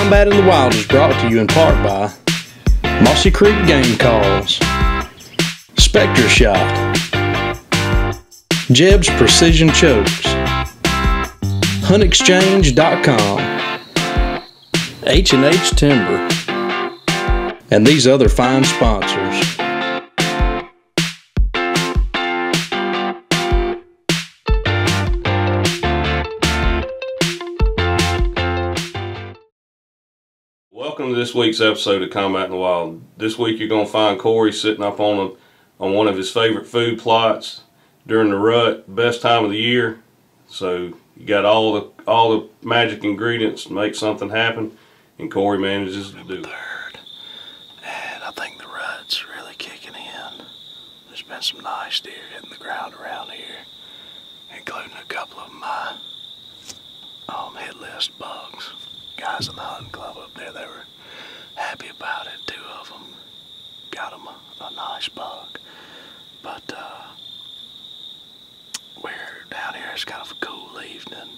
Combat in the Wild is brought to you in part by Mossy Creek Game Calls, Spectre Shot, Jeb's Precision Chokes, HuntExchange.com, H&H Timber, and these other fine sponsors. Welcome to this week's episode of Combat in the Wild. This week you're going to find Corey sitting up on one of his favorite food plots during the rut, best time of the year. So you got all the magic ingredients to make something happen, and Corey manages to do it. And I think the rut's really kicking in. There's been some nice deer hitting the ground around here, including a couple of my hit list bugs. Guys in the hunting club up there, they were happy about it. Two of them got them a nice bug. But we're down here, it's kind of a cool evening.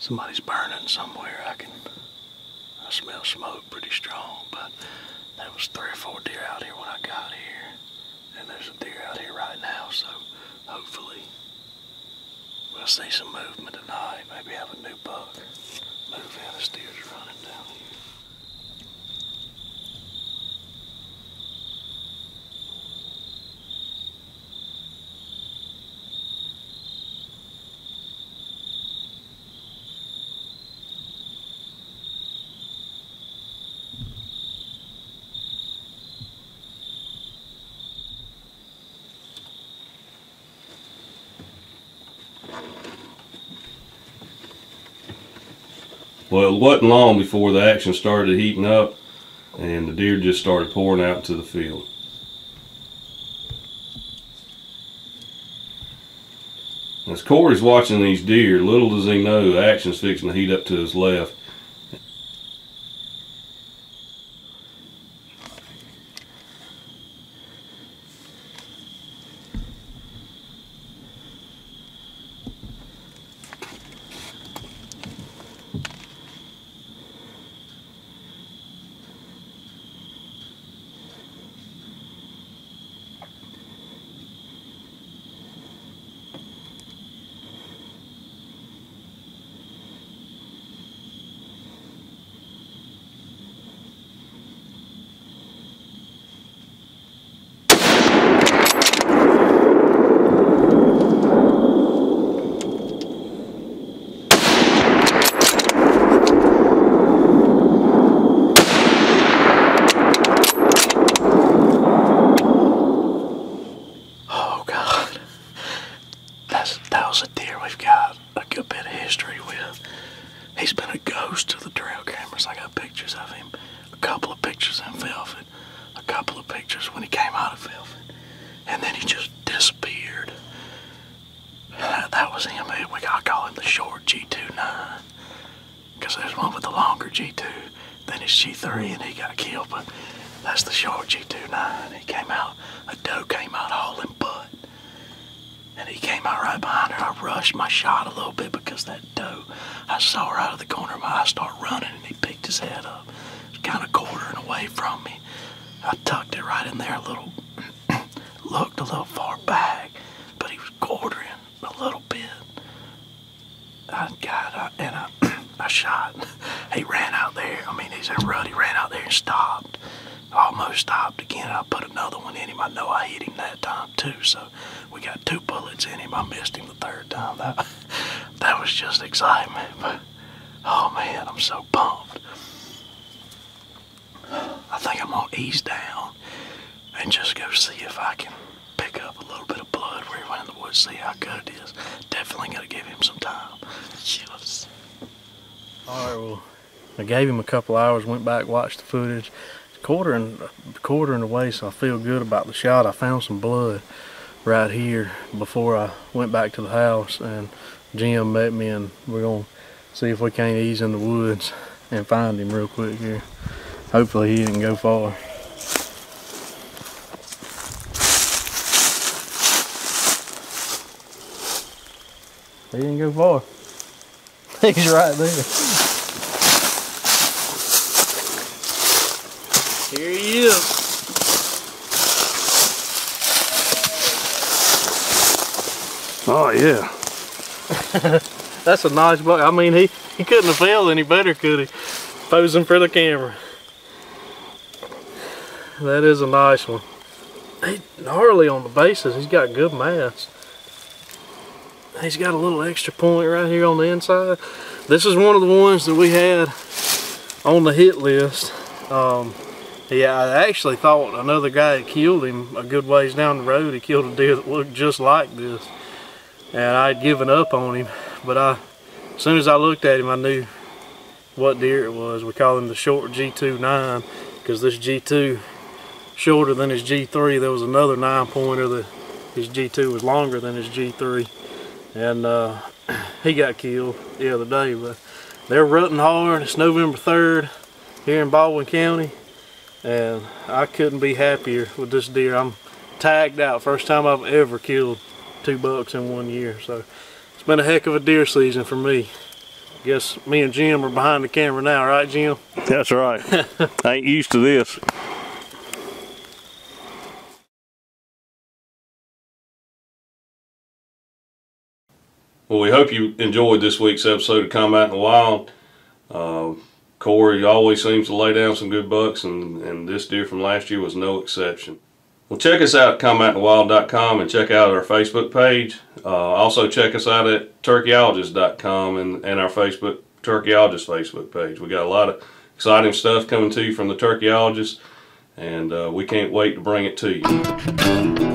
Somebody's burning somewhere. I smell smoke pretty strong, but there was 3 or 4 deer out here when I got here. And there's a deer out here right now, so hopefully we'll see some movement tonight. Maybe have a new buck move in. This deer's running down here. Well, it wasn't long before the action started heating up and the deer just started pouring out into the field. As Corey's watching these deer, little does he know the action's fixing to heat up to his left. That was a deer we've got a good bit of history with. He's been a ghost to the trail cameras. I got pictures of him, a couple of pictures in velvet, a couple of pictures when he came out of velvet, and then he just disappeared. That was him. I call him the short G29, because there's one with the longer G2, then it's G3, and he got killed, but that's the short G29. He came out, a doe came out hauling butt. And he came out right behind her. I rushed my shot a little bit because that doe, I saw her out of the corner of my eye start running, and he picked his head up. He was kind of quartering away from me. I tucked it right in there a little, looked a little far back, but he was quartering a little bit. I shot. He ran out there. I mean, he's in a rut. He ran out there and stopped. Almost stopped again. I put another one in him. I know I hit him that time too, so we got 2 bullets in him. I missed him the 3rd time. That was just excitement, but oh man, I'm so pumped. I think I'm gonna ease down and just go see if I can pick up a little bit of blood where he went in the woods, see how good it is. Definitely gonna give him some time. Yes. Alright, well, I gave him a couple hours, went back, watched the footage. Quartering away, so I feel good about the shot. I found some blood right here before I went back to the house, and Jim met me, and we're gonna see if we can't ease in the woods and find him real quick here. Hopefully he didn't go far. He didn't go far. He's right there. Here he is. Oh yeah. That's a nice buck. I mean, he couldn't have failed any better, could he? Posing for the camera. That is a nice one. He's gnarly on the bases. He's got good mass. He's got a little extra point right here on the inside. This is one of the ones that we had on the hit list. Yeah, I actually thought another guy had killed him a good ways down the road. He killed a deer that looked just like this. And I'd given up on him. But as soon as I looked at him, I knew what deer it was. We call him the short G2 9 because this G2 shorter than his G3. There was another 9-pointer that his G2 was longer than his G3. And he got killed the other day. But they're rutting hard. It's November 3rd here in Baldwin County. And I couldn't be happier with this deer. I'm tagged out. First time I've ever killed 2 bucks in 1 year. So it's been a heck of a deer season for me. Guess me and Jim are behind the camera now, right, Jim? That's right. I ain't used to this. Well, we hope you enjoyed this week's episode of Combat in the Wild. Corey always seems to lay down some good bucks, and this deer from last year was no exception. Well, check us out at combatinthewild.com and check out our Facebook page. Also check us out at Turkeyologists.com and our Turkeyologists Facebook page. We got a lot of exciting stuff coming to you from the Turkeyologists, and we can't wait to bring it to you.